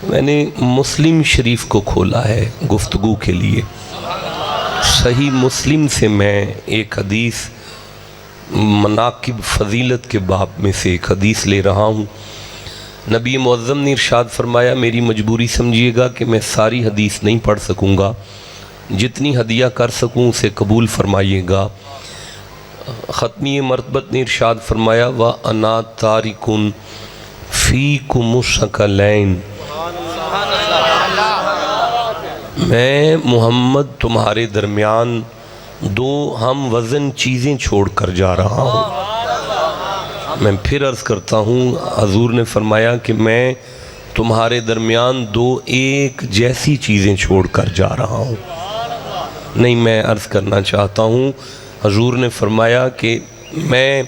मैंने मुस्लिम शरीफ को खोला है गुफ्तगू के लिए। सही मुस्लिम से मैं एक हदीस मनाकिब फ़जीलत के बाब में से एक हदीस ले रहा हूँ। नबी मुअज़्ज़म ने इरशाद फरमाया, मेरी मजबूरी समझिएगा कि मैं सारी हदीस नहीं पढ़ सकूँगा, जितनी हदिया कर सकूँ उसे कबूल फरमाइएगा। ख़त्मी मरतबत ने इरशाद फरमाया, व अना तारिकुन फ़ीकुमुश्शकलैन, मैं मोहम्मद तुम्हारे दरमियान दो हम वज़न चीज़ें छोड़ कर जा रहा हूँ। मैं फिर अर्ज़ करता हूँ, हजूर ने फरमाया कि मैं तुम्हारे दरमियान दो एक जैसी चीज़ें छोड़ कर जा रहा हूँ। नहीं, मैं अर्ज़ करना चाहता हूँ, हजूर ने फरमाया कि मैं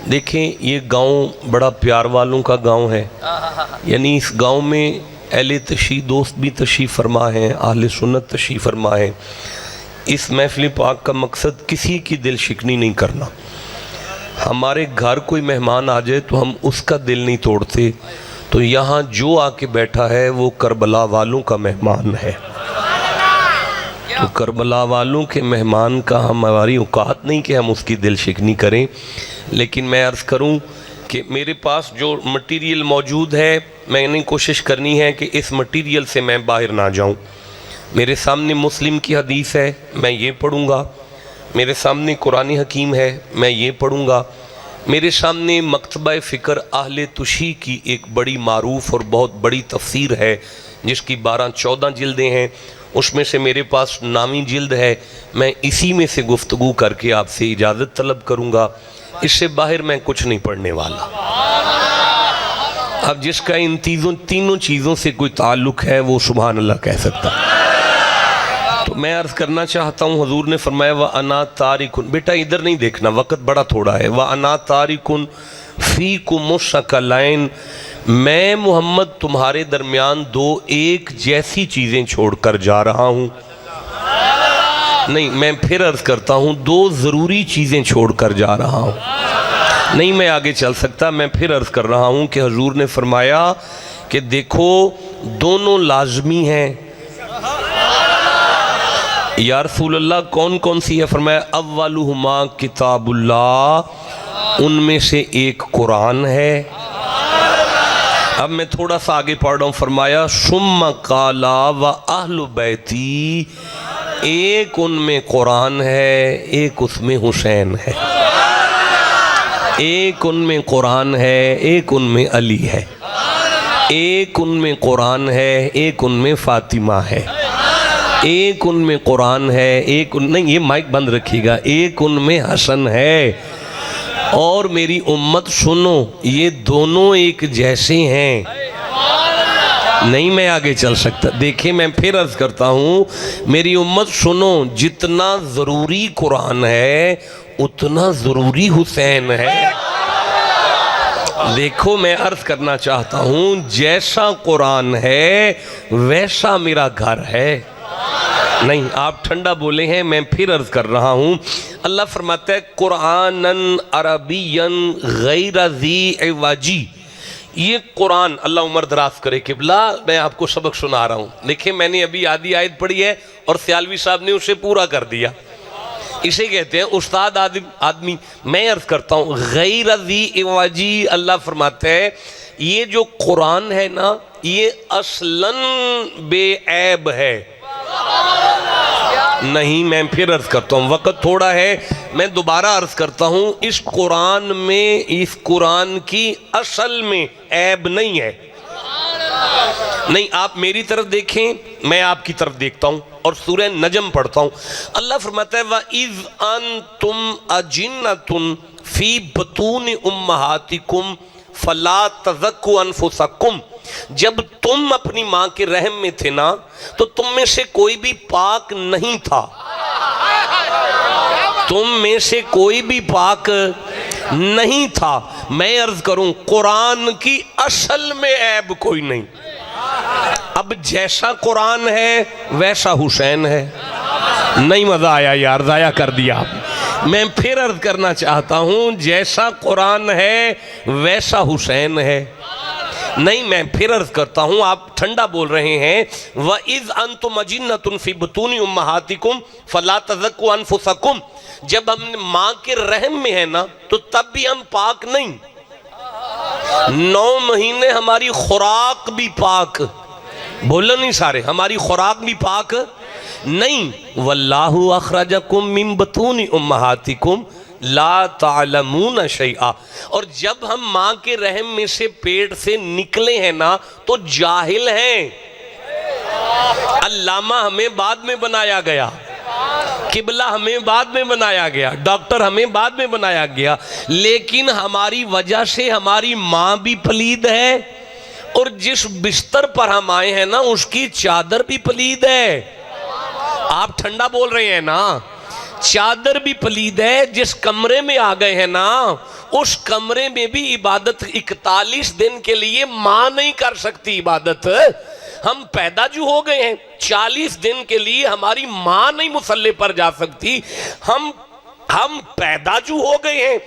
देखें ये गांव बड़ा प्यार वालों का गांव है, यानी इस गांव में अहले तशरीफ़ दोस्त भी तशरीफ़ फरमा हैं, अहले सुन्नत तशरीफ़ फरमा हैं। इस महफ़िल पाक का मकसद किसी की दिल शिकनी नहीं करना। हमारे घर कोई मेहमान आ जाए तो हम उसका दिल नहीं तोड़ते। तो यहाँ जो आके बैठा है वो करबला वालों का मेहमान है। तो करबला वालों के मेहमान का हमारी औकात नहीं कि हम उसकी दिल शिकनी करें। लेकिन मैं अर्ज़ करूं कि मेरे पास जो मटेरियल मौजूद है, मैंने कोशिश करनी है कि इस मटेरियल से मैं बाहर ना जाऊं। मेरे सामने मुस्लिम की हदीस है, मैं ये पढ़ूंगा। मेरे सामने कुरान हकीम है, मैं ये पढ़ूंगा। मेरे सामने मकतबा फ़िक्र अहले तुशी की एक बड़ी मारूफ़ और बहुत बड़ी तफसीर है, जिसकी 12-14 जिल्दें हैं। उसमें से मेरे पास नामी जिल्द है, मैं इसी में से गुफ्तगू करके आपसे इजाज़त तलब करूँगा। इससे बाहर मैं कुछ नहीं पढ़ने वाला। अब जिसका इन तीनों चीज़ों से कोई ताल्लुक़ है वो सुभान अल्लाह कह सकता है। तो मैं अर्ज़ करना चाहता हूँ, हुजूर ने फरमाया, व अना तारिकुन, बेटा इधर नहीं देखना, वक़्त बड़ा थोड़ा है। व अना तारिकुन फ़ीकुमुश्शकलैन, मैं मोहम्मद तुम्हारे दरमियान दो एक जैसी चीज़ें छोड़ कर जा रहा हूँ। नहीं, मैं फिर अर्ज़ करता हूँ, दो ज़रूरी चीज़ें छोड़ कर जा रहा हूँ। नहीं, मैं आगे चल सकता। मैं फिर अर्ज़ कर रहा हूँ कि हुजूर ने फरमाया कि देखो दोनों लाजमी हैं। या रसूल अल्लाह कौन कौन सी है? फरमाया अव्वलुहुमा किताबुल्लाह, उनमें से एक कुरान है। अब मैं थोड़ा सा आगे पढ़ रहा हूँ। फरमाया सुम्मा काला व अहलु बैती, एक उनमें कुरान है, एक उसमें हुसैन है। एक उनमें कुरान है, एक उनमें अली है। एक उनमें कुरान है, एक उनमें फातिमा है। एक उनमें कुरान है, एक नहीं, ये माइक बंद रखिएगा, एक उनमें हसन है। और मेरी उम्मत सुनो, ये दोनों एक जैसे हैं। नहीं, मैं आगे चल सकता। देखिए, मैं फिर अर्ज़ करता हूँ, मेरी उम्मत सुनो, जितना ज़रूरी कुरान है उतना ज़रूरी हुसैन है। देखो, मैं अर्ज़ करना चाहता हूँ, जैसा कुरान है वैसा मेरा घर है। नहीं, आप ठंडा बोले हैं, मैं फिर अर्ज़ कर रहा हूँ। अल्लाह फरमाता है कुरानन अरबियन गैर ज़ी इवाजी, ये कुरान, अल्लाह उम्र दराज करे किबला, मैं आपको सबक सुना रहा हूँ। देखिए, मैंने अभी आधी आयत पढ़ी है और सियालवी साहब ने उसे पूरा कर दिया। इसे कहते हैं उस्ताद आदमी। मैं अर्ज़ करता हूँ गैर ज़ी इवाजी, अल्लाह फरमाता है ये जो कुरान है ना, ये असलन बेऐब है। नहीं, मैं फिर अर्ज़ करता हूँ, वक़्त थोड़ा है, मैं दोबारा अर्ज़ करता हूँ, इस कुरान में, इस कुरान की असल में ऐब नहीं है। नहीं, आप मेरी तरफ देखें, मैं आपकी तरफ देखता हूँ और सूरह नजम पढ़ता हूँ। अल्लाह फरमाता है व इज़ अंतुम अजिन्नतुन फी बतून उम्महातिकुम फला तज़क्कु अनफुसकुम, जब तुम अपनी माँ के रहम में थे ना, तो तुम में से कोई भी पाक नहीं था। तुम में से कोई भी पाक नहीं था। मैं अर्ज करूं, कुरान की असल में ऐब कोई नहीं। अब जैसा कुरान है वैसा हुसैन है। नहीं, मजा आया यार, ज़ाया कर दिया आप। मैं फिर अर्ज करना चाहता हूं, जैसा कुरान है वैसा हुसैन है। नहीं, मैं फिर अर्ज करता हूँ, आप ठंडा बोल रहे हैं। व इज़ अंतुम अजिन्नतुन फी बुतूनि उम्महातिकुम फला तज़क्कू अनफुसकुम, जब हम माँ के रहम में है ना तो तब भी हम पाक नहीं। 9 महीने हमारी खुराक भी पाक, बोलो नहीं सारे, हमारी खुराक भी पाक नहीं। वल्लाहु अखरजकुम मिन बुतूनि उम्महातिकुम ला तालमून शैआ, और जब हम माँ के रहम में से पेट से निकले हैं ना तो जाहिल हैं। अल्लामा हमें बाद में बनाया गया, किबला हमें बाद में बनाया गया, डॉक्टर हमें बाद में बनाया गया, लेकिन हमारी वजह से हमारी माँ भी पलीद है और जिस बिस्तर पर हम आए हैं ना उसकी चादर भी पलीद है। आप ठंडा बोल रहे हैं ना, चादर भी पलीद है। जिस कमरे में आ गए हैं ना उस कमरे में भी इबादत 41 दिन के लिए माँ नहीं कर सकती इबादत। हम पैदा जो हो गए हैं 40 दिन के लिए हमारी माँ नहीं मुसल्ले पर जा सकती। हम पैदा जो हो गए हैं,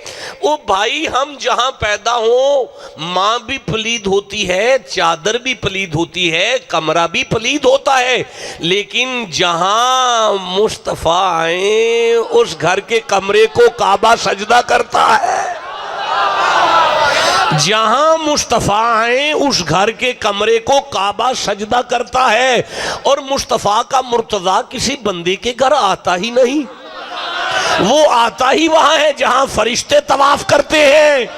ओ भाई हम जहां पैदा हो माँ भी पलीद होती है, चादर भी पलीद होती है, कमरा भी पलीद होता है, लेकिन जहां मुस्तफा आए उस घर के कमरे को काबा सजदा करता है। जहां मुस्तफा आए उस घर के कमरे को काबा सजदा करता है। और मुस्तफा का मुर्तजा किसी बंदे के घर आता ही नहीं, वो आता ही वहां है जहां फरिश्ते तवाफ करते हैं।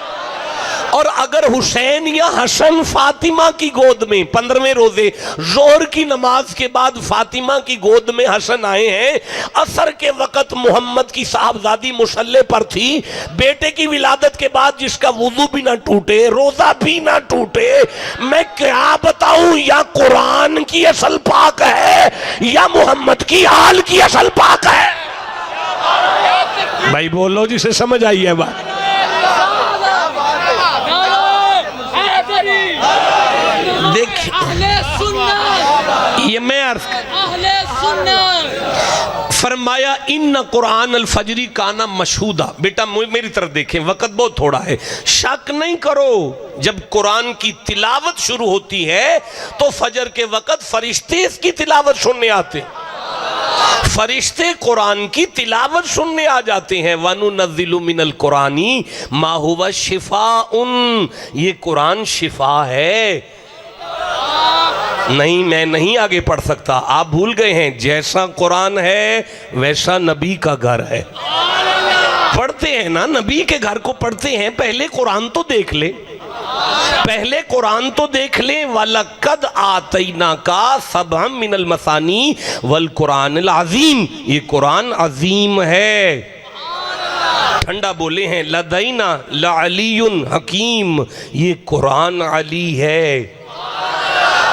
और अगर हुसैन या हसन फातिमा की गोद में 15वें रोजे जोहर की नमाज के बाद फातिमा की गोद में हसन आए हैं, असर के वक्त मोहम्मद की साहबजादी मुसल्ले पर थी, बेटे की विलादत के बाद जिसका वुजू भी ना टूटे, रोजा भी ना टूटे, मैं क्या बताऊं, या कुरान की असल पाक है या मोहम्मद की आल की असल पाक है। भाई बोलो जिसे समझ आई है बात। देखिए ये मैं अर्ज फरमाया इन कुरान अल फजरी काना मशहूदा। बेटा मेरी तरफ देखें, वक्त बहुत थोड़ा है, शक नहीं करो, जब कुरान की तिलावत शुरू होती है तो फजर के वक्त फरिश्ते इसकी तिलावत सुनने आते, फरिश्ते कुरान की तिलावत सुनने आ जाते हैं। वनुनज़्ज़िलु मिनल कुरानी मा हुवा शिफाउन, ये कुरान शिफा है। नहीं, मैं नहीं आगे पढ़ सकता, आप भूल गए हैं, जैसा कुरान है वैसा नबी का घर है। पढ़ते हैं ना, नबी के घर को पढ़ते हैं, पहले कुरान तो देख ले, पहले कुरान तो देख ले। वलक़द आतैना का सबअम मिनल मसानी वल कुरानिल अज़ीम, ये कुरान अजीम है। ठंडा बोले हैं लदैना लअलियुन हकीम, ये कुरान अली है।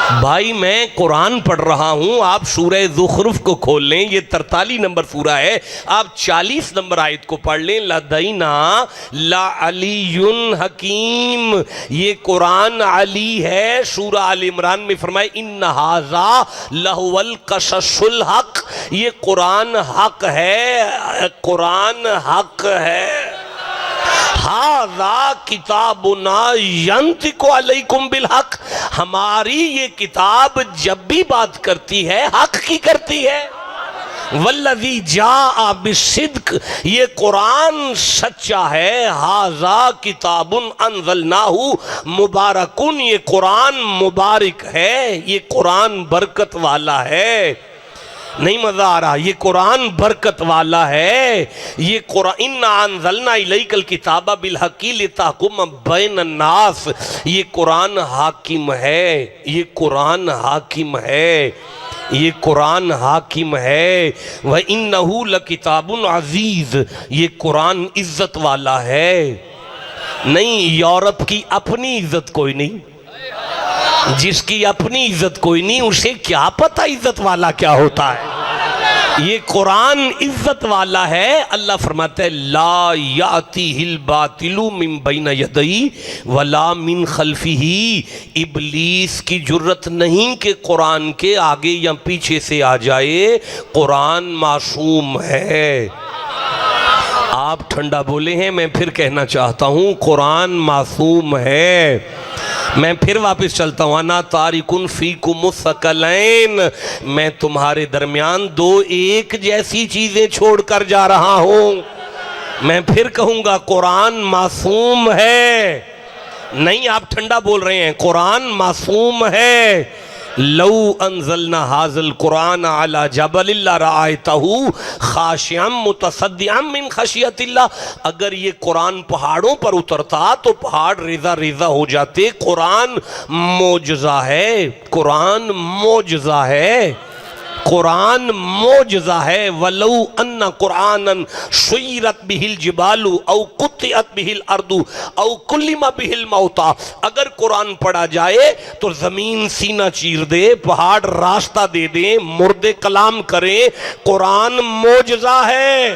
भाई मैं कुरान पढ़ रहा हूं, आप सूरह ज़ुख़रुफ़ को खोल लें, ये 43 नंबर सूरा है, आप 40 नंबर आयत को पढ़ लें। लदैना लअलियुन हकीम, ये कुरान अली है। सूरा आल इमरान में फरमाए इन्ना हाज़ा लहुवल क़ससुल हक़, ये कुरान हक है, कुरान हक है। हाज़ा किताबुना यंतिकु अलैकुम बिल हक, हमारी ये किताब जब भी बात करती है हक की करती है। वल्लज़ी जाअ बिस्सिद्क़, ये कुरान सच्चा है। हाज़ा किताबुन अंज़लनाहु मुबारकुन, ये कुरान मुबारक है, ये कुरान बरकत वाला है। नहीं मजा आ रहा, ये कुरान बरकत वाला है। ये कुरान इन्ना अंज़लना इलैकल किताबा बिल हक़्क़ि लितहकुम बैनन नास, ये कुरान हाकिम है, ये कुरान हाकिम है, ये कुरान हाकिम है। व इन्नहु लकिताबुन अज़ीज़, ये कुरान इज्जत वाला है। नहीं, यूरोप की अपनी इज्जत कोई नहीं, जिसकी अपनी इज्जत कोई नहीं उसे क्या पता इज्जत वाला क्या होता है। ये कुरान इज्जत वाला है। अल्लाह फरमाता है ला यातिहिल बातिलु मिन बैन यदैहि वला मिन खल्फिही, इब्लीस की जुर्रत नहीं कि कुरान के आगे या पीछे से आ जाए, कुरान मासूम है। आप ठंडा बोले हैं, मैं फिर कहना चाहता हूँ कुरान मासूम है। मैं फिर वापस चलता हूँ, अना तारिकुन फीकुम सकलैन, मैं तुम्हारे दरमियान दो एक जैसी चीजें छोड़कर जा रहा हूँ। मैं फिर कहूँगा कुरान मासूम है। नहीं, आप ठंडा बोल रहे हैं, कुरान मासूम है। लौ अंज़लना हाज़ल कुरान अला जबलिन लरअयतहु खाशिअम मुतसद्दिअम मिन खशियतिल्लाह, अगर ये कुरान पहाड़ों पर उतरता तो पहाड़ रेजा रेजा हो जाते। कुरान मोजज़ा है, कुरान मोजज़ा है, कुरान मोजज़ा है। वलौ अन्ना कुरानन शुय्यरत बिहिल जिबालु औ कुत्तिअत बिहिल अर्दु औ कुल्लिमा बिहिल मौता, अगर कुरान पढ़ा जाए तो जमीन सीना चीर दे, पहाड़ रास्ता दे दे, मुर्दे कलाम करे। कुरान मोजज़ा है,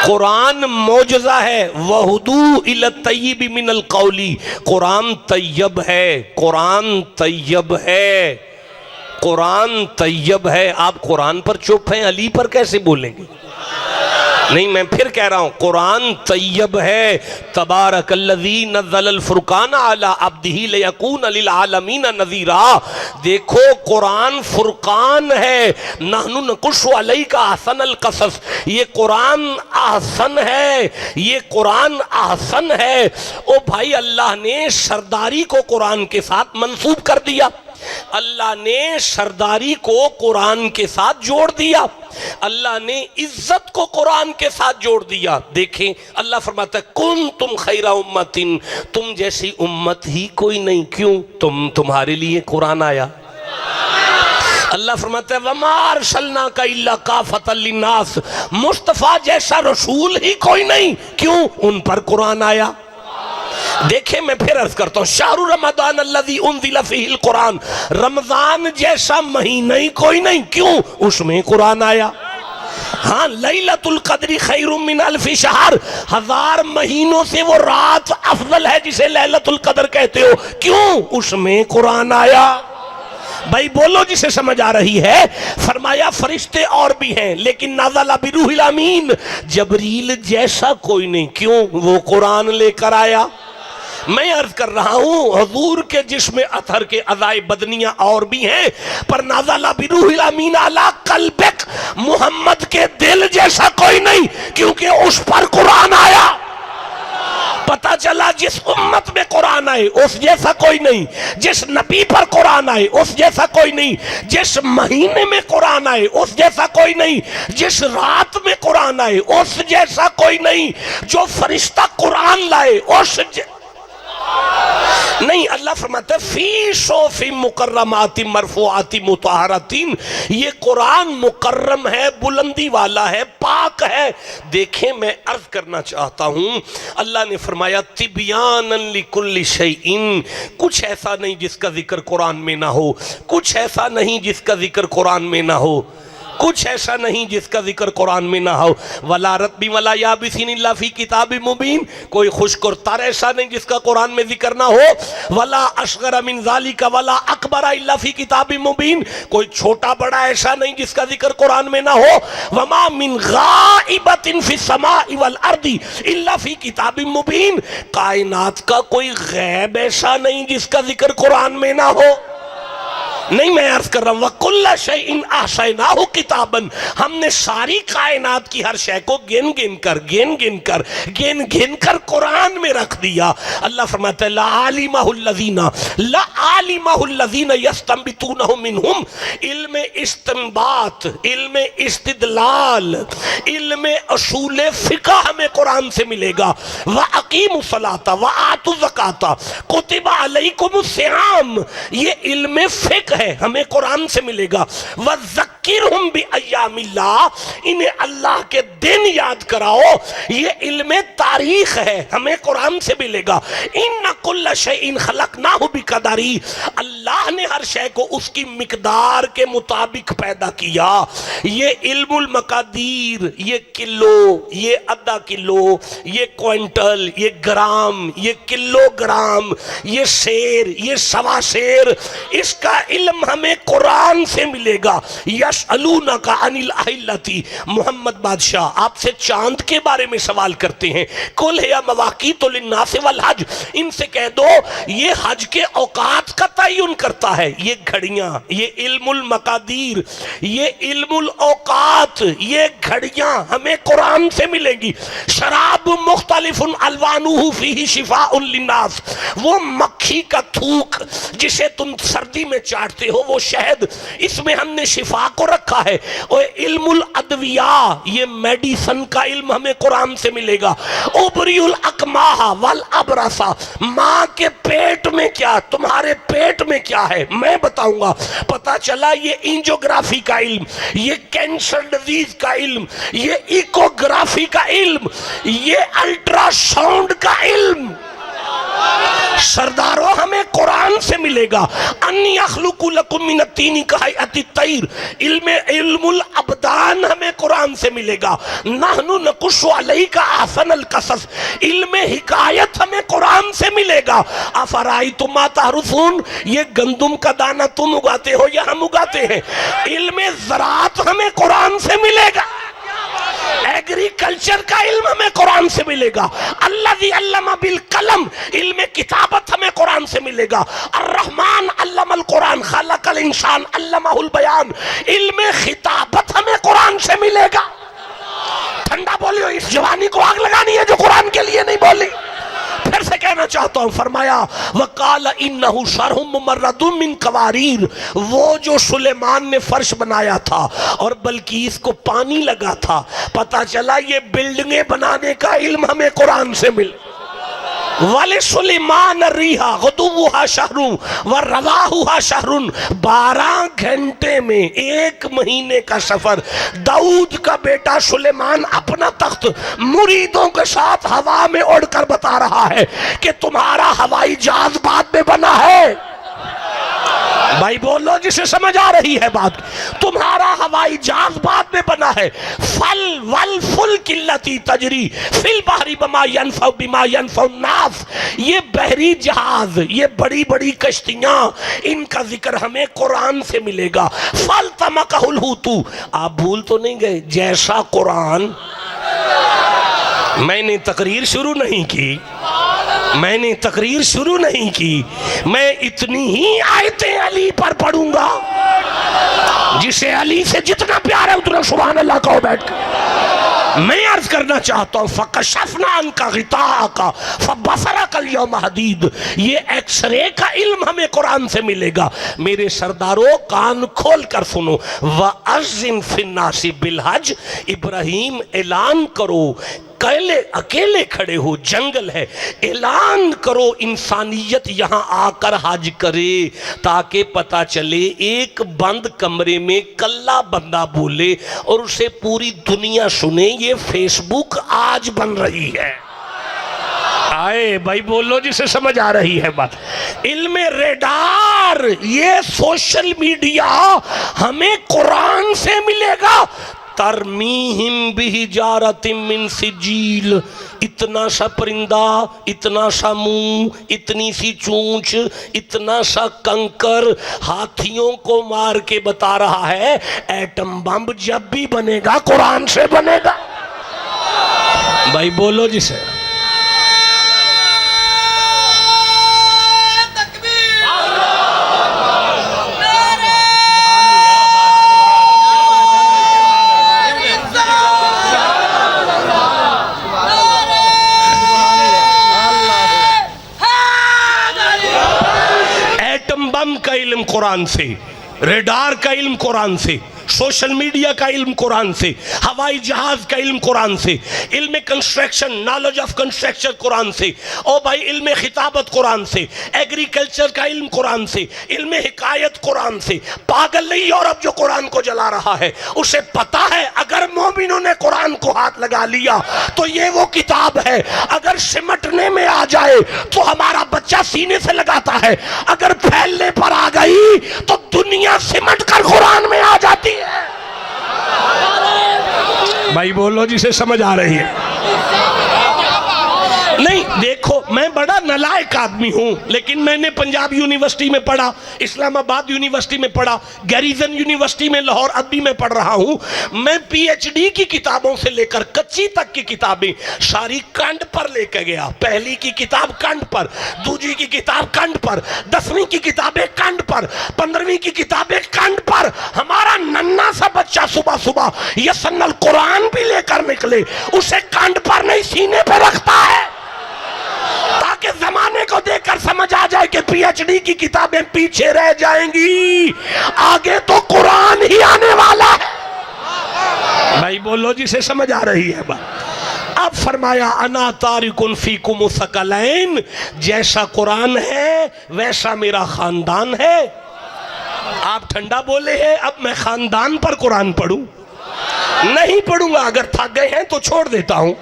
कुरान मोजज़ा है। वहुदू इला तय्यिब मिनल कौली, कुरान तैयब है, कुरान तैयब है, कुरान तैयब है। आप कुरान पर चुप हैं, अली पर कैसे बोलेंगे? नहीं, मैं फिर कह रहा हूं, कुरान तैयब है। तबारकल्लज़ी नज़्ज़लल फुरकान अला अब्दिही लियकून लिल आलमीन नज़ीरा, देखो कुरान फुरकान है। नहनु नकुश्शु अलैका अहसनल क़सस, ये कुरान अहसन है, ये कुरान अहसन है। ओ भाई, अल्लाह ने सरदारी को कुरान के साथ मंसूब कर दिया, अल्लाह ने सरदारी को कुरान के साथ जोड़ दिया, अल्लाह ने इज्जत को कुरान के साथ जोड़ दिया। देखें, अल्लाह फरमाता है कुन तुम खैरा उम्मतिन, तुम जैसी उम्मत ही कोई नहीं। क्यों? तुम्हारे लिए कुरान आया। अल्लाह फरमाता है वमा अरसलनाका इल्ला काफतल लिन्नास, मुस्तफा जैसा रसूल ही कोई नहीं। क्यों? उन पर कुरान आया। देखें, मैं फिर अर्ज करता हूँ, शाहरु रमज़ान अल्लज़ी उन्ज़िला फ़ीहिल कुरान, रमजान जैसा महीना ही कोई नहीं। क्यों? उसमें कुरान आया। हाँ, लैलतुल क़द्र खैरुम मिन अल्फ़ि शहर, 1000 महीनों से वो रात अफजल है जिसे लैलतुल क़द्र कहते हो। क्यों? उसमें कुरान आया। भाई बोलो जिसे समझ आ रही है। फरमाया फरिश्ते और भी हैं, लेकिन नाज़ला बिरूहिल अमीन, जबरील जैसा कोई नहीं। क्यों? वो कुरान लेकर आया। मैं अर्ज कर रहा हूं, हुजूर के जिस्म अथर के अज़ाए बदनियां और भी हैं, पर नाज़ला बिरूहिल अमीन अला क़ल्बिक, मोहम्मद के दिल जैसा कोई नहीं, क्योंकि उस पर कुरान आया। पता चला जिस उम्मत में कुरान आए उस जैसा कोई नहीं, जिस नबी पर कुरान आए उस जैसा कोई नहीं, जिस महीने में कुरान आए उस जैसा कोई नहीं, जिस रात में कुरान आए उस जैसा कोई नहीं, जो फरिश्ता कुरान लाए उस नहीं। अल्लाह फरमाता है फी सोफी मुकर्रमाति मरफूआति मुतहहरातिन, ये कुरान मुकर्रम है, बुलंदी वाला है, पाक है। देखें, मैं अर्ज करना चाहता हूं, अल्लाह ने फरमाया तिबयानन लिकुल्लि शैइन, कुछ ऐसा नहीं जिसका जिक्र कुरान में ना हो, कुछ ऐसा नहीं जिसका जिक्र कुरान में ना हो, कुछ ऐसा नहीं जिसका जिक्र कुरान में ना हो। वला रत्बी वला याबिसिन इल्ला फी किताबिम मुबीन, कोई खुश्क और तर ऐसा नहीं जिसका कुरान में जिक्र ना हो। वला असगर मिन ज़ालिका वला अकबर इल्ला फी किताबिम मुबीन, कोई छोटा बड़ा ऐसा नहीं जिसका जिक्र कुरान में ना हो। वमा मिन गाइबतिन फिस समाई वल अर्दी इल्ला फी किताबिम मुबीन, कायनात का कोई गैब ऐसा नहीं जिसका जिक्र कुरान में ना हो। नहीं, मैं अर्ज कर रहा हूं वकुल्ला शैइन अहसैनाहु किताबन, हमने सारी कायनात की हर शय को गिन गिन कर कुरान में रख दिया। अल्लाह फरमाता है ला आलिमाहुल लज़ीना यस्तंबितूनहु मिनहुम, इल्म इस्तिंबात, इल्म इस्तिदलाल, इल्म उसूल फिक़ह हमें कुरान से मिलेगा। व अकीमुस सलाता व आतु ज़काता कुतिबा अलैकुमुस सियाम, ये इल्म फिक़ह है, हमें कुरान से मिलेगा। वज़क्किरहुम बिअय्यामिल्लाह, इन्हें अल्लाह के दिन याद कराओ, ये इल्म तारीख है, हमें कुरान से मिलेगा। इन्ना कुल्ला शैइन खलकनाहु बिक़दरी, अल्लाह ने हर शय को उसकी मिकदार के मुताबिक पैदा किया। ये इल्मुल मकादीर, ये किलो, ये आधा किलो, ये क्विंटल, ये ग्राम, ये किलोग्राम, ये शेर, ये सवा शेर, इसका इल्म हमें कुरान से मिलेगा। या यसअलूनका अनिल अहिल्लती, मोहम्मद बादशाह आपसे चांद के बारे में सवाल करते हैं। कुल है मवाक़ीतु लिन्नास वल हज, इनसे कह दो ये हज के औकात का तयन करता है। ये घड़ियां, ये इल्मुल मकादीर, ये इल्मुल औकात, ये घड़ियां हमें कुरान से मिलेंगी। शराब मुख्तलिफुन अलवानुहु फीही शिफाउन लिन्नास, वो मक्खी का थूक जिसे तुम सर्दी में चाटते हो, वो शहद, इसमें हमने शिफा को रखा है। और इल्मुल अदविया, ये मेडिसन का इल्म हमें कुरान से मिलेगा। उबरियुल अकमाहा वल अबरसा, माँ के पेट में क्या, तुम्हारे पेट में क्या है मैं बताऊंगा। पता चला ये एंजियोग्राफी का इल्म, ये कैंसर डिजीज का इल्म, ये इकोग्राफी का इल्म, ये अल्ट्रासाउंड का इल्म सरदारों हमें कुरान से मिलेगा। अन्नी अखलुकु लकुम मिनत तीनी का हैअति तैर, इल्मुल अबदान हमें कुरान से मिलेगा। नहनु नकुस्सु अलैका अहसनल कसस, इल्म हिकायत हमें कुरान से मिलेगा। अफराइतुम मा तहरुसून, ये गंदुम का दाना तुम उगाते हो या हम उगाते हैं। इल्म ज़राअत हमें कुरान से मिलेगा। एग्रीकल्चर का इल्म हमें कुरान से मिलेगा। अल्लज़ी अल्लमा बिल कलम, इल्म किताबत हमें कुरान से मिलेगा। अर्रहमान अल्लमल कुरान खलकल इंसान अल्लमहुल बयान, इल्म खिताबत हमें कुरान से मिलेगा। ठंडा बोलियो, इस जवानी को आग लगानी है जो कुरान के लिए नहीं बोली। फिर से कहना चाहता हूं, फरमाया वकाल इन्नहु शरहुम मुमर्रदुम मिन कवारीर, वो जो सुलेमान ने फर्श बनाया था और बल्कीस को पानी लगा था, पता चला ये बिल्डिंगें बनाने का इल्म हमें कुरान से मिल। वाले सुलेमान रिहा गुदुवुहा शहरुन व रवाहुहा शहरुन, 12 घंटे में 1 महीने का सफर। दाऊद का बेटा सुलेमान अपना तख्त मुरीदों के साथ हवा में उड़कर बता रहा है कि तुम्हारा हवाई जहाज बाद में बना है। भाई बोलो जिसे समझ आ रही है बात, तुम्हारा हवाई जहाज बाद में बना है। फल वल फुल किल्लती तजरी फिल बहरी बमा यनफउ बिमा यनफउ नास, ये बहरी जहाज, ये बड़ी बड़ी कश्तियां, इनका जिक्र हमें कुरान से मिलेगा। फल तमकहुल हुतू, आप भूल तो नहीं गए जैसा कुरान। मैंने तकरीर शुरू नहीं की, मैंने तकरीर शुरू नहीं की, मैं इतनी ही आयतें अली पर पढ़ूंगा, जिसे अली से जितना प्यार है उतना सुभान अल्लाह कहो बैठ कर। मैं अर्ज करना चाहता हूं फकशफना अनका गिताअका फबसरकल यौम हदीद, ये एक्सरे का इल्म हमें कुरान से मिलेगा। मेरे सरदारों कान खोल कर सुनो। व अज़्ज़िन फिन्नासी बिलहज, इब्राहिम ऐलान करो, अकेले खड़े हो, जंगल है, ऐलान करो इंसानियत यहां आकर हज करे, ताकि पता चले एक बंद कमरे में कल्ला बंदा बोले और उसे पूरी दुनिया सुने। ये फेसबुक आज बन रही है। आए भाई बोलो जिसे समझ आ रही है बात। इल्म रेडार, ये सोशल मीडिया हमें कुरान से मिलेगा। तरमीहिम बिहिजारतिम मिन सिजील, इतना सा परिंदा, इतना सा मुंह, इतनी सी चूंच, इतना सा कंकर हाथियों को मार के बता रहा है एटम बम जब भी बनेगा कुरान से बनेगा। भाई बोलो जिसे। का इल्म कुरान से, रेडार का इल्म कुरान से, सोशल मीडिया का इल्म कुरान से, हवाई जहाज का इल्म कुरान से, इल्म construction, knowledge of construction Quran से, ओ भाई इल्म खिताबत कुरान से, एग्रीकल्चर का इल्म कुरान से, इल्म हिकायत कुरान से। पागल नहीं यूरोप जो कुरान को जला रहा है, उसे पता है अगर मोमिनों ने कुरान को हाथ लगा लिया तो ये वो किताब है, अगर सिमटने में आ जाए तो हमारा बच्चा सीने से लगाता है, अगर फैलने पर आ गई तो दुनिया सिमट कर कुरान में आ जाती है। भाई बोलो जिसे समझ आ रही है। नहीं देखो मैं बड़ा बड़ा नालायक आदमी हूं, लेकिन मैंने पंजाब यूनिवर्सिटी में पढ़ा, इस्लामाबाद यूनिवर्सिटी में पढ़ा, गैरिजन यूनिवर्सिटी में लाहौर अभी में पढ़ रहा हूं। मैं पीएचडी की किताबों से लेकर कच्ची तक की किताबें सारी कंड पर लेकर गया। पहली की किताब कंड पर, दूसरी की किताब कंड पर, 10वीं की किताबें कंड पर, 15वीं की किताबें कंड पर। हमारा नन्ना सा बच्चा सुबह सुबह यसन्नल कुरान भी लेकर निकले, उसे कंड पर नहीं सीने पर रखता है, ताकि जमाने को देखकर समझ आ जाए कि पीएचडी की किताबें पीछे रह जाएंगी, आगे तो कुरान ही आने वाला है। भाई बोलो जिसे समझ आ रही है बात। अब फरमाया अना तारिकुन फीकुम सकलैन, जैसा कुरान है वैसा मेरा खानदान है। आप ठंडा बोले हैं, अब मैं खानदान पर कुरान पढ़ूं? नहीं पढ़ूंगा। अगर थक गए हैं तो छोड़ देता हूं।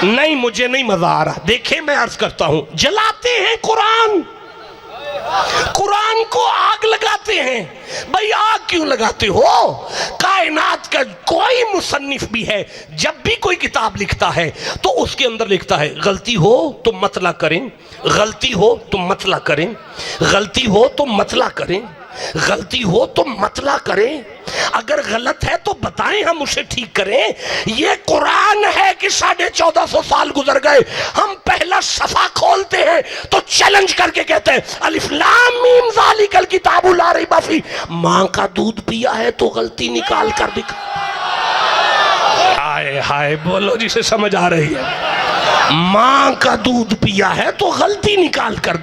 नहीं, मुझे नहीं मजा आ रहा। देखें, मैं अर्ज करता हूं, जलाते हैं कुरान, कुरान को आग लगाते हैं। भाई आग क्यों लगाते हो? कायनात का कोई मुसन्निफ भी है, जब भी कोई किताब लिखता है तो उसके अंदर लिखता है गलती हो तो मतला करें, गलती हो तो मतला करें, गलती हो तो मतला करें, गलती हो तो मतला करें, अगर गलत है तो बताएं, हम उसे ठीक करें। ये कुरान है कि 1450 साल गुजर गए, हम पहला सफा खोलते हैं तो चैलेंज करके कहते हैं अलिफ लाम मीम ज़ालिकल किताबु ला रैब फीह। मां का दूध पिया है तो गलती निकाल कर दिखा। हाय हाय, बोलो जिसे समझ आ रही है। मां का दूध पिया है तो गलती निकाल कर।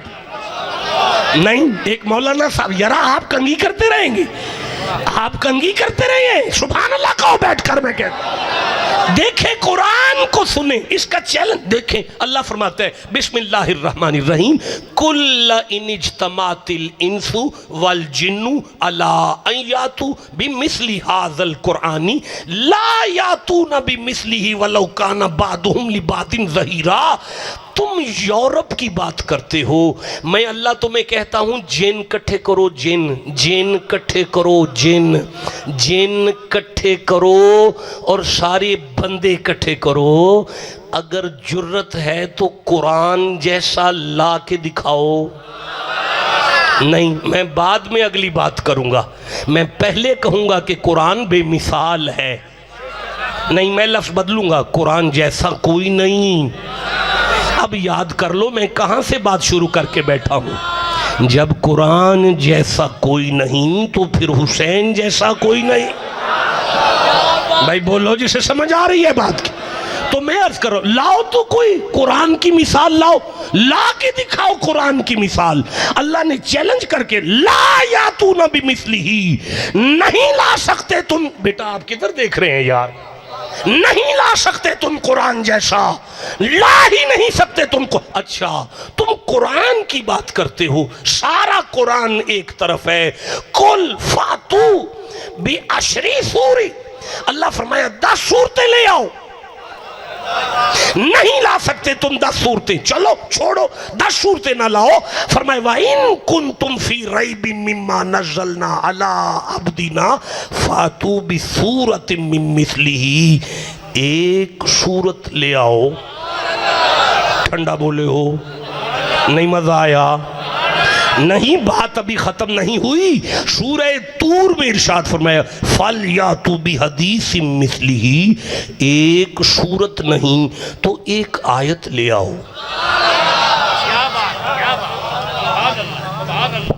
नहीं, एक मौलाना साहब, यारा आप कंगी करते रहेंगे, आप कंगी करते रहिए, सुभान अल्लाह कहो बैठकर। मैं कहता देखें, कुरान को सुने, इसका चैलेंज देखें। अल्लाह फरमाते हैं बिस्मिल्लाहिर्रहमानिर्रहीम, कुल्ल इनिज्तमातिल इंसु वल जिन्नु अला अन यातू बिमिस्ली हाज़ल कुरानी ला यातूना बिमिस्लिही वलौ काना बादुहुम लिबादिन ज़हीरा। तुम यूरोप की बात करते हो, मैं अल्लाह तुम्हें कहता हूं जिन इकट्ठे करो, जिन जिन इकट्ठे करो, जिन जिन इकट्ठे करो और सारे बंदे इकट्ठे करो। अगर जुर्रत है तो कुरान जैसा ला के दिखाओ। नहीं, मैं बाद में अगली बात करूंगा, मैं पहले कहूंगा कि कुरान बेमिसाल है। नहीं, मैं लफ्ज बदलूंगा, कुरान जैसा कोई नहीं। अब याद कर लो मैं कहां से बात शुरू करके बैठा हूं। जब कुरान जैसा कोई नहीं तो फिर हुसैन जैसा कोई नहीं। भाई बोलो जिसे समझ आ रही है बात की। तो मैं अर्ज करो, लाओ तो कोई कुरान की मिसाल लाओ, ला के दिखाओ कुरान की मिसाल। अल्लाह ने चैलेंज करके ला या तू न बिमिस्लिही, नहीं ला सकते तुम। बेटा आप किधर देख रहे हैं यार? नहीं ला सकते तुम कुरान जैसा, ला ही नहीं सकते तुमको। अच्छा, तुम कुरान की बात करते हो, सारा कुरान एक तरफ है। कुल फातू बि अशरी सूरी, अल्लाह फरमाया 10 सूरतें ले आओ। नहीं ला सकते तुम 10 सूरतें, चलो छोड़ो 10 सूरतें ना लाओ। फरमाया वाइन कुंतुम फी रैबिम मिम्मा नज़्ज़लना अला अब्दिना फातू बिसूरतिम मिन मिस्लिही, एक सूरत ले आओ। ठंडा बोले हो, नहीं मजा आया? नहीं, बात अभी खत्म नहीं हुई। सूरह तूर में इरशाद फरमाया फल या तू भी हदीस मिस्लिही, एक सूरत नहीं तो एक आयत ले आओ।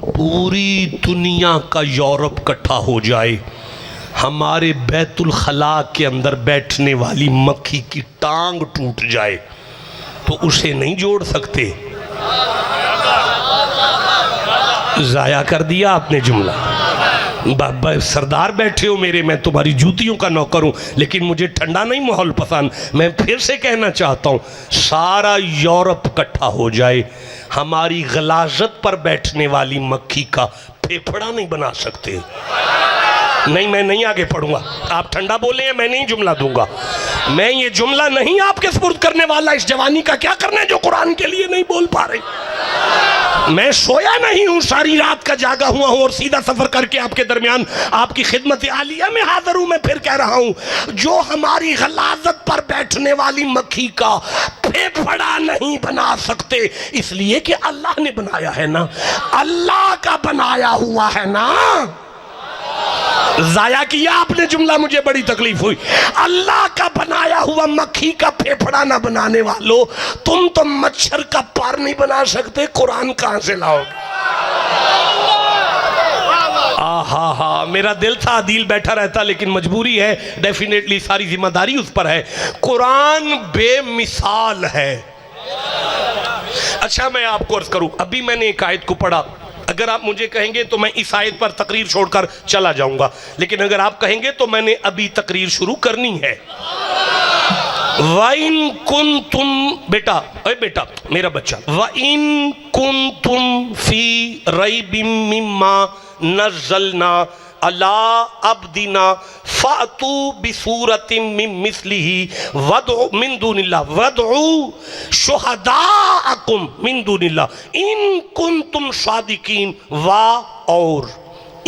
पूरी दुनिया का यूरोप इकट्ठा हो जाए, हमारे बैतुल खला के अंदर बैठने वाली मक्खी की टांग टूट जाए तो उसे नहीं जोड़ सकते। जाया कर दिया आपने जुमला। बाबा सरदार बैठे हो मेरे, मैं तुम्हारी जूतियों का नौकर हूं, लेकिन मुझे ठंडा नहीं माहौल पसंद। मैं फिर से कहना चाहता हूं, सारा यूरोप इकट्ठा हो जाए, हमारी गलाजत पर बैठने वाली मक्खी का फेफड़ा नहीं बना सकते। नहीं, मैं नहीं आगे पढ़ूंगा। आप ठंडा बोले हैं, मैं नहीं जुमला दूंगा। मैं ये जुमला नहीं आपके सुपुर्द करने वाला। इस जवानी का क्या करना है जो कुरान के लिए नहीं बोल पा रही। मैं सोया नहीं हूं, सारी रात का जागा हुआ हूं और सीधा सफर करके आपके दरमियान आपकी खिदमत आलिया में हाजिर हूं। मैं फिर कह रहा हूं, जो हमारी गलाजत पर बैठने वाली मक्खी का फेफड़ा नहीं बना सकते, इसलिए कि अल्लाह ने बनाया है ना, अल्लाह का बनाया हुआ है ना। जाया किया आपने जुमला, मुझे बड़ी तकलीफ हुई। अल्लाह का बनाया हुआ मक्खी का फेफड़ा ना बनाने वालों, तुम तो मच्छर का पर नहीं बना सकते, कुरान कहां से लाओगे? हा हा, मेरा दिल था आदिल बैठा रहता, लेकिन मजबूरी है, डेफिनेटली सारी जिम्मेदारी उस पर है। कुरान बेमिसाल है। अच्छा, मैं आपको अर्ज करूं, अभी मैंने एक आयत को पढ़ा, अगर आप मुझे कहेंगे तो मैं इस आयत पर तकरीर छोड़कर चला जाऊंगा, लेकिन अगर आप कहेंगे तो मैंने अभी तकरीर शुरू करनी है। वाइन कुन तुम, बेटा, अरे बेटा मेरा बच्चा, वाइन कुन तुम फी रैबिम मिम्मा नज़्ज़लना अला अब्दिना फ़अतू बिसूरतिम मिन मिस्लिही वदउ मिन दूनिल्लाह वदउ शुहदाअकुम मिन दूनिल्लाह इन कुंतुम सादिकीन। वा और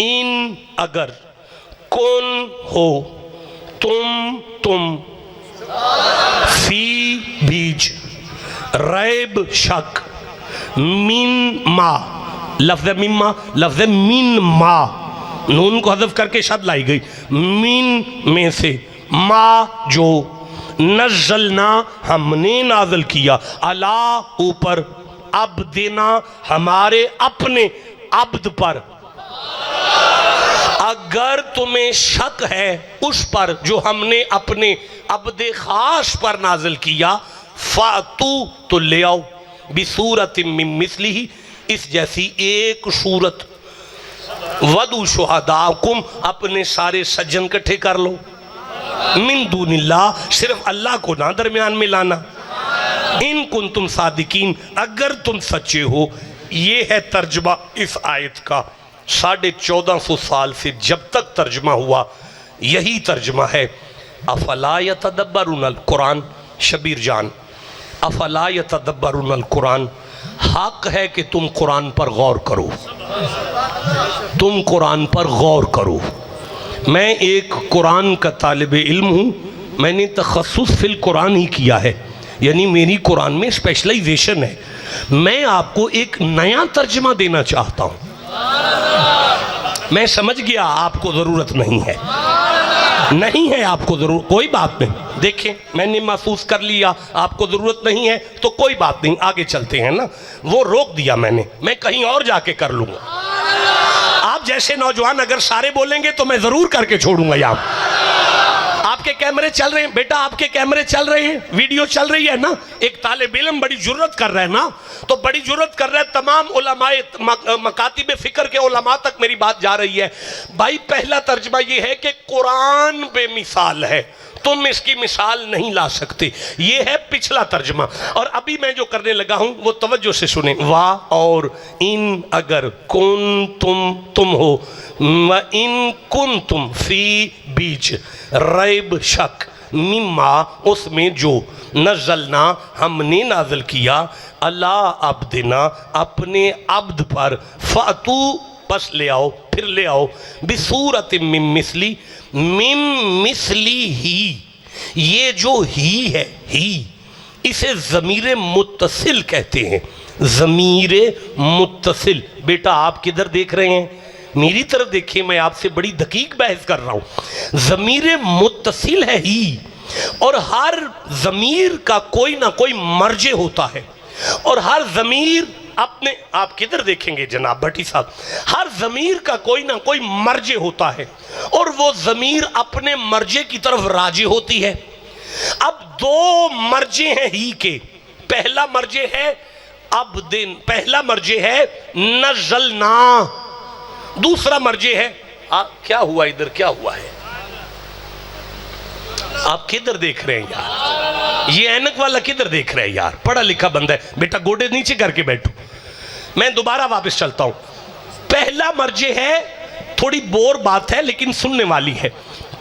इन अगर, कौन हो, तुम फी बीज, रैब शक, मिन मा, लफ्ज़ मिम्मा, लफ्ज़ मिन मा, नून को हज़फ करके शब्द लाई गई, मिन में से, मा जो, नज़्ज़लना हमने नाज़िल किया, अला ऊपर, अब देना हमारे अपने अब्द पर। अगर तुम्हें शक है उस पर जो हमने अपने अब्द खास पर नाज़िल किया, फ़ातू तो ले आओ, बिसूरतिम मिन मिस्लिही, इस जैसी एक सूरत, वदु शुहदाकुम, अपने सारे सज्जन इकट्ठे कर लो, मिन दूनिल्लाह, सिर्फ अल्लाह को ना दरमियान में लाना, इन कुंतुम सादिकीन, अगर तुम सच्चे हो। ये है तर्जमा इस आयत का। 1450 साल से जब तक तर्जमा हुआ यही तर्जमा है। अफला यतदब्बरुनल कुरान, शबीर जान, अफला यतदब्बरुनल कुरान, हक है कि तुम कुरान पर गौर करो, तुम कुरान पर गौर करो। मैं एक कुरान का तालिब इल्म हूँ, मैंने तखस्सुस फिल कुरान ही किया है, यानी मेरी कुरान में स्पेशलाइजेशन है। मैं आपको एक नया तर्जमा देना चाहता हूँ। मैं समझ गया आपको ज़रूरत नहीं है, नहीं है आपको ज़रूरत, कोई बात नहीं। देखें, मैंने महसूस कर लिया आपको ज़रूरत नहीं है तो कोई बात नहीं, आगे चलते हैं ना। वो रोक दिया मैंने, मैं कहीं और जाके कर लूँगा। आप जैसे नौजवान अगर सारे बोलेंगे तो मैं ज़रूर करके छोड़ूंगा। यहाँ आपके कैमरे चल रहे हैं बेटा, आपके कैमरे चल रहे हैं, वीडियो चल रही है ना। एक तालिब इल्म बड़ी जुर्रत कर रहा है ना, तो बड़ी जुर्रत कर रहा है, तमाम उलमाए मकातिब फ़िक्र के उलमा तक मेरी बात जा रही है। भाई, पहला तर्जमा ये है कि कुरान बेमिसाल है, तुम इसकी मिसाल नहीं ला सकते, ये है पिछला तर्जमा। और अभी मैं जो करने लगा हूं वो तवज्जो से सुने। वाह और इन अगर, कुन तुम हो, व इन कुन तुम फी बीच, रैब शक, मिम्मा उसमें जो, नज़लना हमने नाज़िल किया, अल्लाह अब्दिना अपने अब्द पर, फ़अतू बस ले आओ, फिर ले आओ, बिसूरतिम मिन मिस्ली, मिन मिस्ली ही, ये जो ही है, ही इसे ज़मीर मुत्तसिल कहते हैं। ज़मीर मुत्तसिल, बेटा आप किधर देख रहे हैं, मेरी तरफ देखिए, मैं आपसे बड़ी दकीक बहस कर रहा हूं। ज़मीर मुत्तसिल है ही, और हर ज़मीर का कोई ना कोई मर्जे होता है, और हर ज़मीर अपने, आप किधर देखेंगे जनाब भट्टी साहब, हर ज़मीर का कोई ना कोई मर्जे होता है, और वो ज़मीर अपने मर्जे की तरफ राजी होती है। अब दो मर्जे हैं ही के, पहला मर्जे है अब दिन, पहला मर्जे है नज़लना, दूसरा मर्जे है क्या हुआ इधर, क्या हुआ है, आप किधर देख रहे हैं यार, ये ऐनक वाला किधर देख रहे हैं यार, पढ़ा लिखा बंदा है बेटा, गोडे नीचे करके बैठो। मैं दोबारा वापस चलता हूं। पहला मर्जे है, थोड़ी बोर बात है लेकिन सुनने वाली है।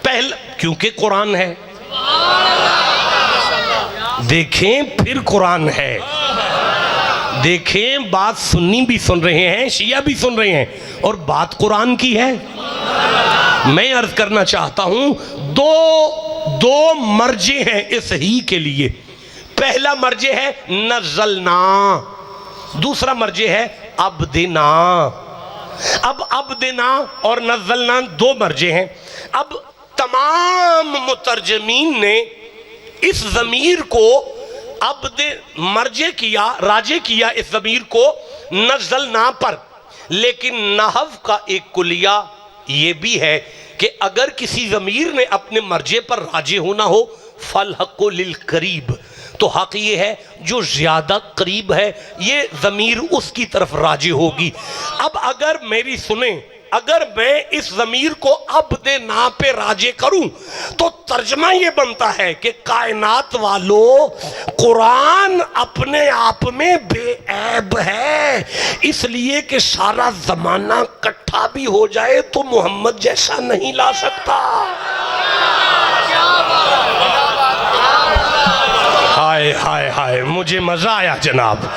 पहला, क्योंकि कुरान है, देखें फिर कुरान है, देखें बात सुन्नी भी सुन रहे हैं, शिया भी सुन रहे हैं, और बात कुरान की है। मैं अर्ज करना चाहता हूं, दो मर्जे हैं इस ही के लिए। पहला मर्जे है नज़लना, दूसरा मर्जे है अब्दिना। अब अब्दिना और नज़लना दो मर्जे हैं। अब तमाम मुतरजमीन ने इस ज़मीर को अब्दे मर्जे किया, राजे किया इस ज़मीर को नज़लना पर। लेकिन नहव का एक कुलिया ये भी है कि अगर किसी ज़मीर ने अपने मर्जे पर राजे होना हो, फल हक़्क़ु लिल करीब, तो हक ये है जो ज्यादा करीब है ये ज़मीर उसकी तरफ राजे होगी। अब अगर मेरी सुने, अगर मैं इस ज़मीर को अब्दे ना पे राजे करूं तो तर्जमा ये बनता है कि कायनात वालों, कुरान अपने आप में बेऐब है, इसलिए कि सारा जमाना इकट्ठा भी हो जाए तो मोहम्मद जैसा नहीं ला सकता। हाय हाय हाय, मुझे मजा आया जनाब।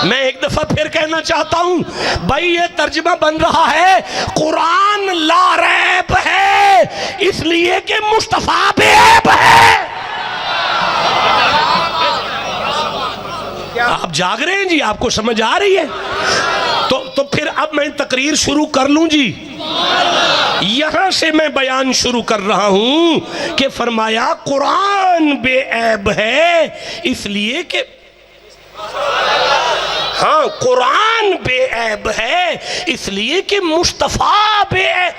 मैं एक दफा फिर कहना चाहता हूं, भाई ये तर्जमा बन रहा है कुरान लारैब है इसलिए कि मुस्तफा बेऐब है। आप जाग रहे हैं जी, आपको समझ आ रही है? तो फिर अब मैं तकरीर शुरू कर लूं जी। यहां से मैं बयान शुरू कर रहा हूं कि फरमाया कुरान बेऐब है इसलिए कि, हाँ कुरान बेऐब है इसलिए कि मुस्तफा बेऐब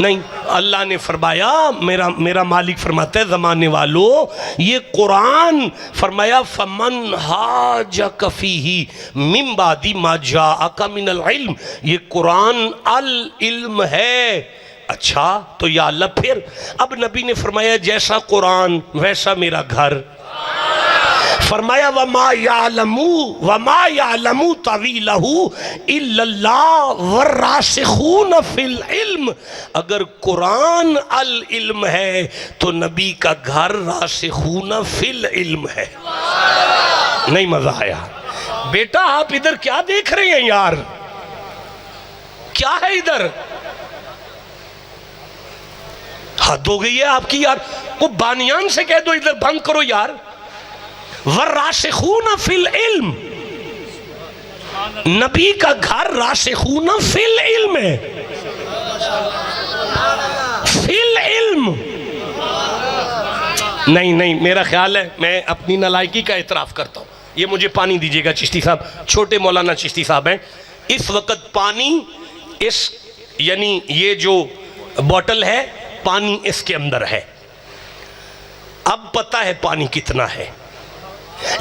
नहीं। अल्लाह ने फरमाया, मेरा मालिक फरमाता है ज़माने वालों, ये कुरान फरमाया फमन हाजक फीही मिन बादी मा जाअका मिनल इल्म, ये कुरान अल इल्म है। अच्छा तो या अल्लाह, फिर अब नबी ने फरमाया जैसा कुरान वैसा मेरा घर। फरमाया वमा यालमू तवीलहू इल्लल्लाह वर्रासिखून फिल इल्म, अगर कुरान अल इल्म है तो नबी का घर रासिखून फिल इल्म है। नहीं मजा आया? बेटा आप इधर क्या देख रहे हैं यार, क्या है इधर? हद हो गई है आपकी यार, को बानियान से कह दो इधर बंद करो यार। वर्रासिखून फिल इल्म, नबी का घर रासिखून फिल इल्म है। फिल इल्म नहीं, मेरा ख्याल है मैं अपनी नालायकी का इतराफ करता हूं। ये मुझे पानी दीजिएगा चिश्ती साहब, छोटे मौलाना चिश्ती साहब हैं। इस वक्त पानी इस यानी ये जो बोतल है पानी इसके अंदर है। अब पता है पानी कितना है,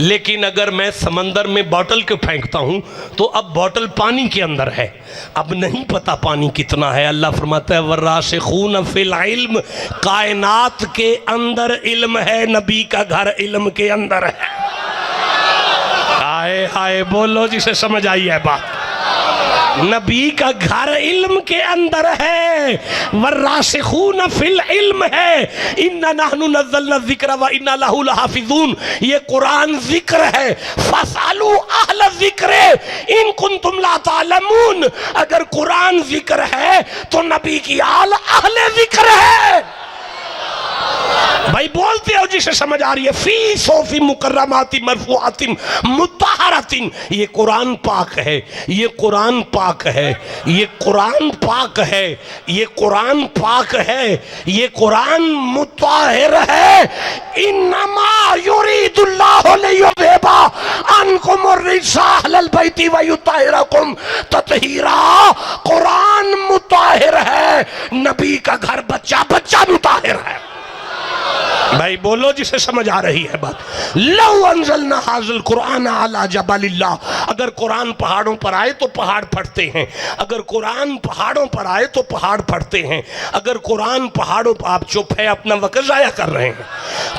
लेकिन अगर मैं समंदर में बोतल को फेंकता हूं तो अब बोतल पानी के अंदर है, अब नहीं पता पानी कितना है। अल्लाह फरमाता है वर्रासिखून फिल इल्म, कायनात के अंदर इल्म है, नबी का घर इल्म के अंदर है। हाय हाय बोलो जिसे समझ आई है बात। नबी का घर इल्म के अंदर है, वर्रासिखून फिल इल्म है। इन्ना नहनु नज़्ज़लना ज़िक्र व इन्ना लहू लहाफ़िज़ून, ये कुरान जिक्र है। फसअलू अहल ज़िक्र इन कुंतुम ला तालमून, अगर कुरान जिक्र है तो नबी की आल अहले जिक्र है। भाई बोलते हो जिसे समझ आ रही है। फी सोफी मुकर्रमातिन मरफूआतिन मुत्तहरातिन, ये कुरान पाक है, ये कुरान पाक है, ये कुरान पाक है, ये कुरान पाक है, ये कुरान मुत्ताहिर है। इन्नमा युरीदुल्लाहु लियुज़हिबा अन्कुम अर्रिज्सा अहलल बैति व युत्तहिरकुम तत्हीरा, कुरान मुत्ताहिर है, नबी का घर बच्चा बच्चा मुत्ताहिर है। भाई बोलो जिसे समझ आ रही है बात। लौ अंज़लना हाज़िल कुरान अला जबलिल्लाह, अगर कुरान पहाड़ों पर आए तो पहाड़ फटते हैं, अगर कुरान पहाड़ों पर आए तो पहाड़ फटते हैं, अगर कुरान पहाड़ों पर, आप चुप है अपना वक्त जाया कर रहे हैं,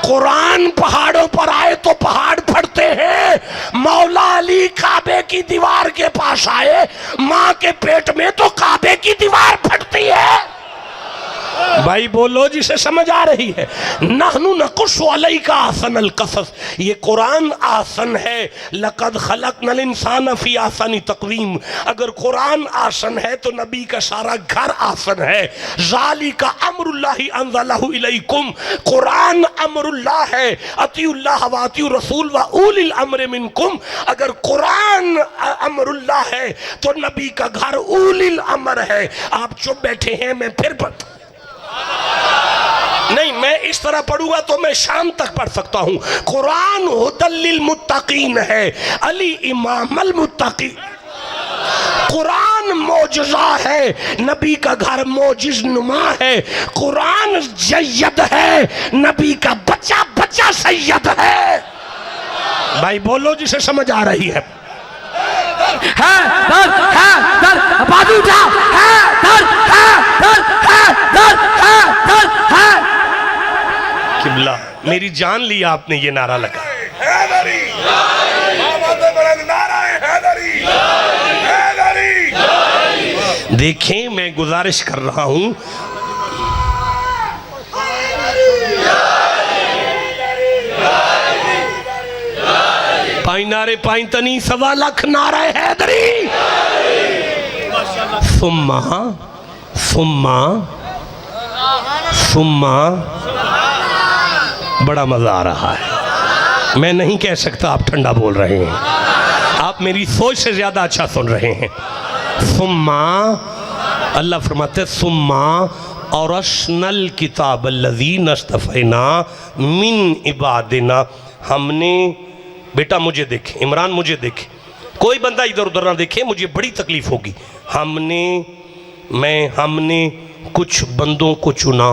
कुरान पहाड़ों पर आए तो पहाड़ फटते हैं। मौला अली काबे की दीवार के पास आए, माँ के पेट में तो काबे की दीवार फटती है। भाई बोलो जिसे समझ आ रही है। नहनु नकुस्सु अलैका अहसनल कसस, ये कुरान आसन है। लक़द खलक़नल इंसान फी अहसनि तक़वीम, अगर कुरान आसन है तो नबी का सारा घर आसन है। ज़ालिका अम्रुल्लाहि अंज़लहु इलैकुम, कुरान अम्रुल्लाह है। अतिउल्लाह व अतिउ रसूल व उलिल अम्र मिनकुम, अगर कुरान अम्रुल्लाह है तो नबी का घर उलिल अम्र है। आप चुप बैठे हैं, मैं फिर नहीं, मैं इस तरह पढ़ूंगा तो मैं शाम तक पढ़ सकता हूं। कुरान हुदल लिल मुत्तकीन है, अली इमामुल मुत्तकीन। कुरान मौजज़ा है, नबी का घर मौजिज़ नुमा है। कुरान जय्यद है, नबी का बच्चा बच्चा सैयद है। भाई बोलो जिसे समझ आ रही है। बाजू उठा, किबला मेरी जान ली आपने, ये नारा लगा। देखें, मैं गुजारिश कर रहा हूं, पाई नारे पाई तनी, 1.25 लाख नारे हैदरी। सुम्मा सुम्मा सुम्मा, बड़ा मजा आ रहा है। मैं नहीं कह सकता आप ठंडा बोल रहे हैं, आप मेरी सोच से ज्यादा अच्छा सुन रहे हैं। सुम्मा, अल्लाह फरमाते सुम्मा और अशनल किताब लज़ीन अस्तफ़ैना मिन इबादिना, हमने, बेटा मुझे देखे, इमरान मुझे देखे, कोई बंदा इधर उधर ना देखे, मुझे बड़ी तकलीफ होगी। हमने कुछ बंदों को चुना,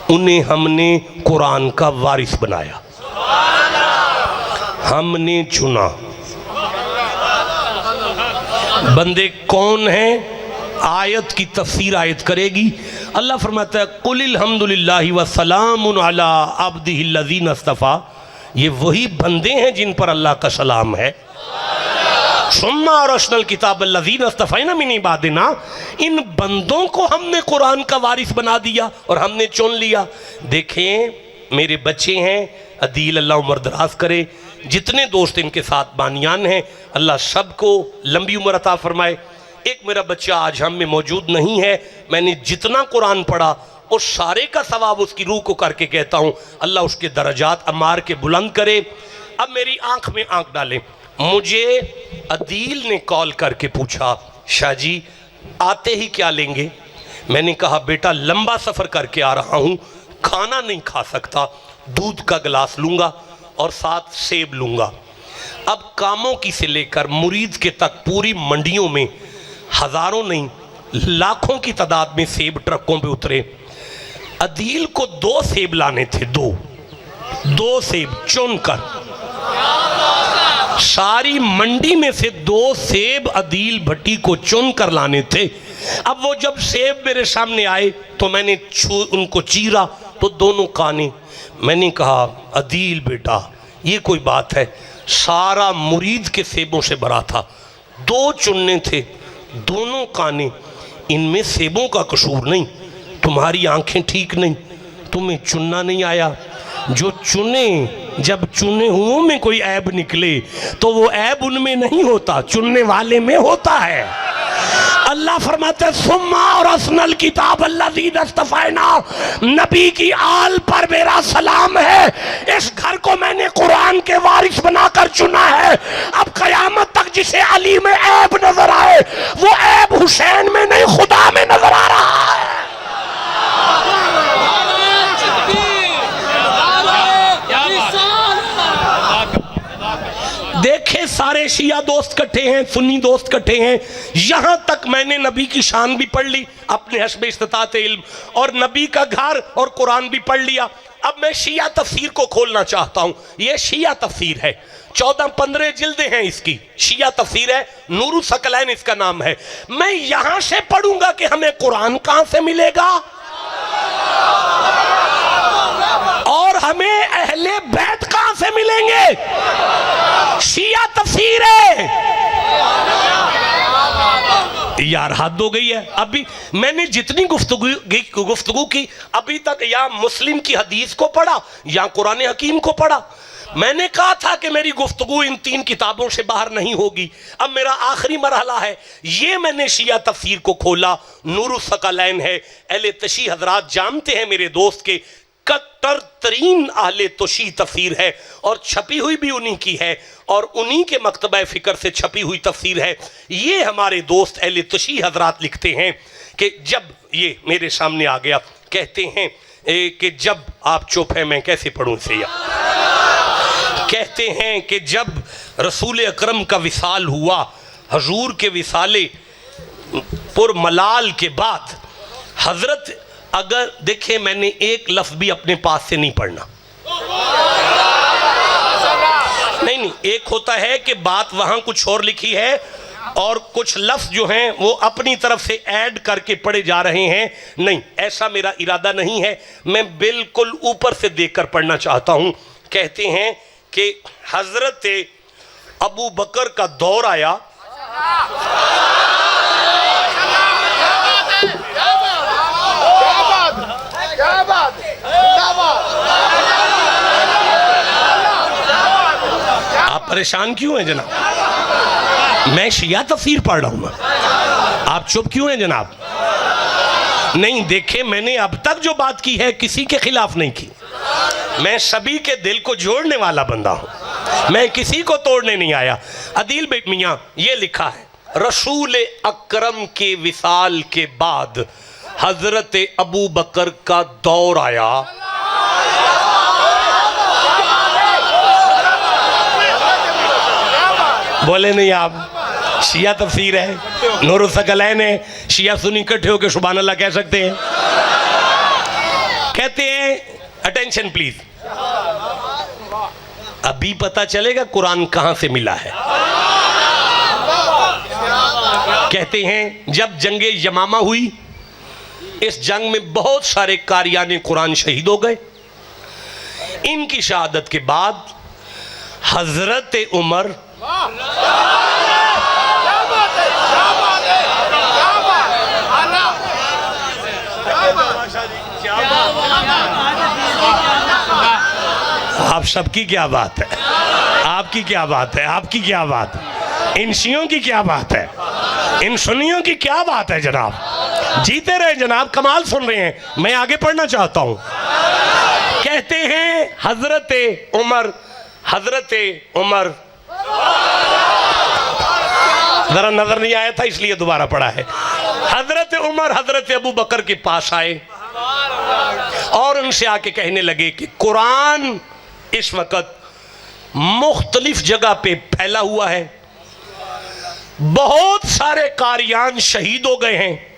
उन्हें हमने कुरान का वारिस बनाया। हमने चुना। बंदे कौन हैं? आयत की तफसीर आयत करेगी। अल्लाह फरमाता है कुलिल हम्दुलिल्लाहि व सलामुन अला अब्दिहिल्लज़ीन अस्तफ़ा, ये वही बंदे हैं जिन पर अल्लाह का सलाम है। सुम्मा और अशनल किताब लज़ीन अस्तफ़ैना मिन इबादिना, इन बंदों को हमने कुरान का वारिस बना दिया और हमने चुन लिया। देखें मेरे बच्चे हैं, अदील अल्लाह उम्र दराज करे, जितने दोस्त इनके साथ बानियान हैं, अल्लाह सबको लंबी उम्र अता फरमाए। एक मेरा बच्चा आज हम में मौजूद नहीं है, मैंने जितना कुरान पढ़ा उस सारे का सवाब उसकी रूह को करके कहता हूँ, अल्लाह उसके दर्जात अमार के बुलंद करे। अब मेरी आंख में आंख डालें। मुझे अदील ने कॉल करके पूछा, शाह जी आते ही क्या लेंगे? मैंने कहा बेटा लंबा सफ़र करके आ रहा हूँ, खाना नहीं खा सकता, दूध का गिलास लूँगा और साथ सेब लूँगा। अब कामों की से लेकर मुरीद के तक पूरी मंडियों में हज़ारों नहीं लाखों की तादाद में सेब ट्रकों पे उतरे। अदील को 2 सेब लाने थे, दो सेब चुनकर, सारी मंडी में से 2 सेब अदील भट्टी को चुन कर लाने थे। अब वो जब सेब मेरे सामने आए तो मैंने उनको चीरा तो दोनों काने। मैंने कहा अदील बेटा ये कोई बात है, सारा मुरीद के सेबों से भरा था, 2 चुनने थे, दोनों काने, इनमें सेबों का कसूर नहीं, तुम्हारी आंखें ठीक नहीं, तुम्हें चुनना नहीं आया। जो चुने, जब चुने हुओं में कोई ऐब निकले तो वो ऐब उनमें नहीं होता, चुनने वाले में होता है। अल्लाह फरमाते सुम्मा और असनल किताब अल्लज़ीन अस्तफ़ैना, नबी की आल पर मेरा सलाम है। इस घर को मैंने कुरान के वारिस बनाकर चुना है। अब क़यामत तक जिसे अली में ऐब नजर आए वो ऐब हुसैन में नहीं खुदा में नजर आ रहा है। देखे सारे शिया दोस्त इकट्ठे हैं, सुन्नी दोस्त इकट्ठे हैं, यहां तक मैंने नबी की शान भी पढ़ ली अपने हस्बे इस्तिताअत इल्म, और नबी का घर और कुरान भी पढ़ लिया। अब मैं शिया तफसीर को खोलना चाहता हूं। यह शिया तफसीर है, 14-15 जिल्दें हैं इसकी, शिया तफसीर है, नूरुल सकलैन इसका नाम है। मैं यहां से पढ़ूंगा कि हमें कुरान कहां से मिलेगा और हमें अहले बैत कहां से मिलेंगे। शिया तफसीर है, यार हद हो गई है। अभी मैंने जितनी गुफ्तगू की अभी तक, या मुस्लिम की हदीस को पढ़ा या कुरान हकीम को पढ़ा। मैंने कहा था कि मेरी गुफ्तगू इन 3 किताबों से बाहर नहीं होगी। अब मेरा आखिरी मरहला है, ये मैंने शिया तफसीर को खोला, नूरुस सकलैन है। अहले तशी हजरात जानते हैं मेरे दोस्त के कट्टर तरीन अहले तशी तफसीर है और छपी हुई भी उन्हीं की है और उन्हीं के मकतबा फ़िक्र से छपी हुई तफसीर है। ये हमारे दोस्त अहले तशी हजरात लिखते हैं कि जब ये मेरे सामने आ गया, कहते हैं कि जब आप चुप हैं मैं कैसे पढ़ूं इसे। कहते हैं कि जब रसूल अकरम का विसाल हुआ, हजूर के विसाले पुरमलाल के बाद हजरत, अगर देखे मैंने एक लफ्ज भी अपने पास से नहीं पढ़ना, नहीं, एक होता है कि बात वहां कुछ और लिखी है और कुछ लफ्ज जो हैं वो अपनी तरफ से ऐड करके पढ़े जा रहे हैं। नहीं, ऐसा मेरा इरादा नहीं है, मैं बिल्कुल ऊपर से देखकर पढ़ना चाहता हूं। कहते हैं कि हजरत अबू बकर का दौर आया, आप परेशान क्यों हैं जनाब? मैं शिया तफसीर पढ़ रहा हूं, आप चुप क्यों हैं जनाब? नहीं, देखे मैंने अब तक जो बात की है किसी के खिलाफ नहीं की। मैं सभी के दिल को जोड़ने वाला बंदा हूं, मैं किसी को तोड़ने नहीं आया। अदील बेट मियां ये लिखा है, रसूल अकरम के विसाल के बाद हजरत अबू बकर का दौर आया। बोले नहीं आप, शिया तफसीर है, नूरुस सकलैन है, शिया सुन्नी इकट्ठे होकर सुभान अल्लाह कह सकते हैं। कहते हैं अटेंशन प्लीज, अभी पता चलेगा कुरान कहां से मिला है। कहते हैं जब जंगे यमामा हुई, इस जंग में बहुत सारे कारियाने कुरान शहीद हो गए। इनकी शहादत के बाद हजरत उमर आप सबकी क्या बात है, आपकी क्या बात है, आपकी क्या बात है, इन शियों की क्या बात है, इन सुन्नियों की क्या बात है जनाब। जीते रहे जनाब, कमाल सुन रहे हैं। मैं आगे पढ़ना चाहता हूं। कहते हैं हजरत उमर जरा नजर नहीं आया था इसलिए दोबारा पढ़ा है। हजरत उमर हजरत अबू बकर के पास आए और उनसे आके कहने लगे कि कुरान इस वक्त मुख्तलिफ जगह पे फैला हुआ है, बहुत सारे कारियान शहीद हो गए हैं।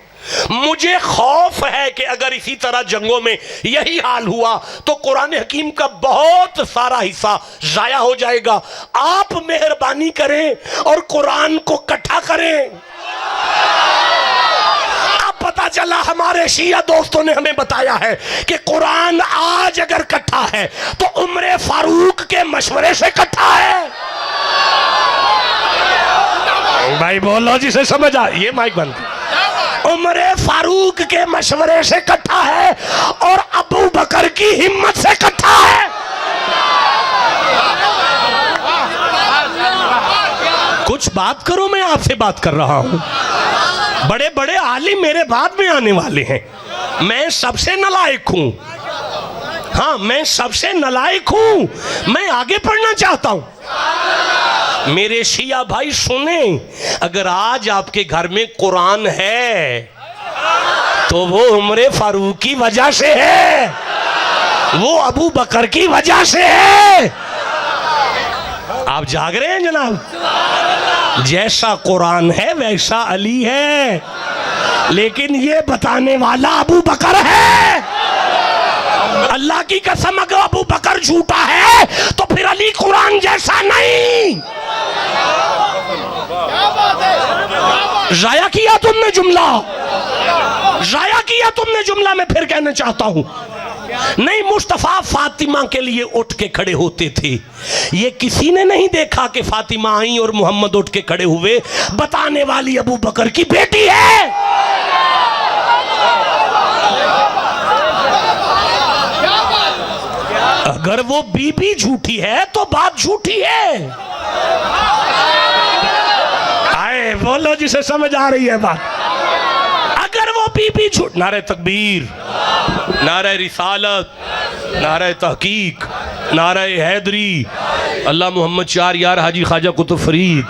मुझे खौफ है कि अगर इसी तरह जंगों में यही हाल हुआ तो कुरान हकीम का बहुत सारा हिस्सा जाया हो जाएगा। आप मेहरबानी करें और कुरान को इकट्ठा करें। अब पता चला, हमारे शिया दोस्तों ने हमें बताया है कि कुरान आज अगर इकट्ठा है तो उम्र फारूक के मशवरे से इकट्ठा है। भाई बोलो जिसे समझ आ, ये माइक बंद। उमर फारूक के मशवरे से इकट्ठा है और अबू बकर की हिम्मत से इकट्ठा है। कुछ बात करो, मैं आपसे बात कर रहा हूं। बड़े बड़े आलिम मेरे बाद में आने वाले हैं, मैं सबसे नालायक हूं। हाँ, मैं सबसे नालायक हूं। मैं आगे पढ़ना चाहता हूं। मेरे शिया भाई सुने, अगर आज आपके घर में कुरान है तो वो उमर फारूक की वजह से है, वो अबू बकर की वजह से है। आप जाग रहे हैं जनाब? जैसा कुरान है वैसा अली है, लेकिन ये बताने वाला अबू बकर है। अल्लाह की कसम, अगर अबू बकर झूठा है तो फिर अली कुरान जैसा नहीं। जाया किया तुमने जुमला, जाया किया तुमने जुमला। मैं फिर कहना चाहता हूं, नहीं, मुस्तफ़ा फातिमा के लिए उठ के खड़े होते थे। ये किसी ने नहीं देखा कि फातिमा आई और मोहम्मद उठ के खड़े हुए। बताने वाली अबू बकर की बेटी है। अगर वो बीबी झूठी है तो बात झूठी है। आए बोलो जिसे समझ आ रही है बात। अगर वो बीबी झूठ, नारे तकबीर, नारे रिसालत, नारे तहकीक, नारे हैदरी, अल्लाह मोहम्मद चार यार हाजी ख्वाजा कुतुब फरीद।